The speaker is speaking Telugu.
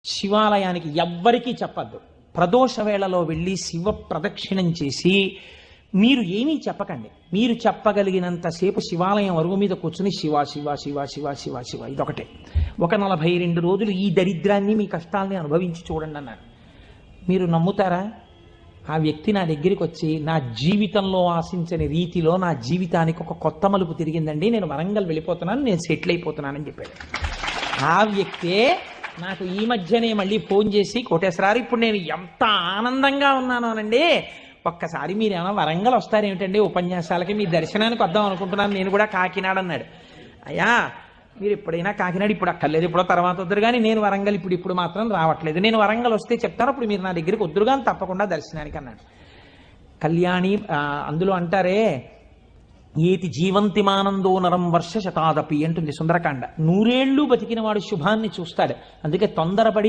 శివాలయానికి ఎవ్వరికీ చెప్పద్దు. ప్రదోష వేళలో వెళ్ళి శివ ప్రదక్షిణం చేసి మీరు ఏమీ చెప్పకండి. మీరు చెప్పగలిగినంతసేపు శివాలయం అరుగు మీద కూర్చుని శివ శివ శివ శివ శివ శివ ఇదొకటే. ఒక 42 రోజులు ఈ దరిద్రాన్ని మీ కష్టాలని అనుభవించి చూడండి అన్నాను. మీరు నమ్ముతారా? ఆ వ్యక్తి నా దగ్గరికి వచ్చి నా జీవితంలో ఆశించని రీతిలో నా జీవితానికి ఒక కొత్త మలుపు తిరిగిందండి, నేను వరంగల్ వెళ్ళిపోతున్నాను, నేను సెటిల్ అయిపోతున్నానని చెప్పాడు. ఆ వ్యక్తే నాకు ఈ మధ్యనే మళ్ళీ ఫోన్ చేసి, కోటేశ్వరారు ఇప్పుడు నేను ఎంత ఆనందంగా ఉన్నానోనండి, ఒక్కసారి మీరు ఏమైనా వరంగల్ వస్తారేమిటండి ఉపన్యాసాలకి, మీ దర్శనానికి వద్దాం అనుకుంటున్నాను, నేను కూడా కాకినాడ అన్నాడు. అయ్యా మీరు ఎప్పుడైనా కాకినాడ ఇప్పుడు అక్కర్లేదు, ఎప్పుడో తర్వాత వద్దురు కానీ నేను వరంగల్ ఇప్పుడు మాత్రం రావట్లేదు, నేను వరంగల్ వస్తే చెప్తాను, అప్పుడు మీరు నా దగ్గరికి వద్దురు కానీ తప్పకుండా దర్శనానికి అన్నాడు. కళ్యాణి అందులో అంటారే ఏతి జీవంతిమానందో నరం వర్ష శతాదపి అంటుంది సుందరకాండ. 100 ఏళ్ళు బతికిన వాడు శుభాన్ని చూస్తాడు. అందుకే తొందరపడి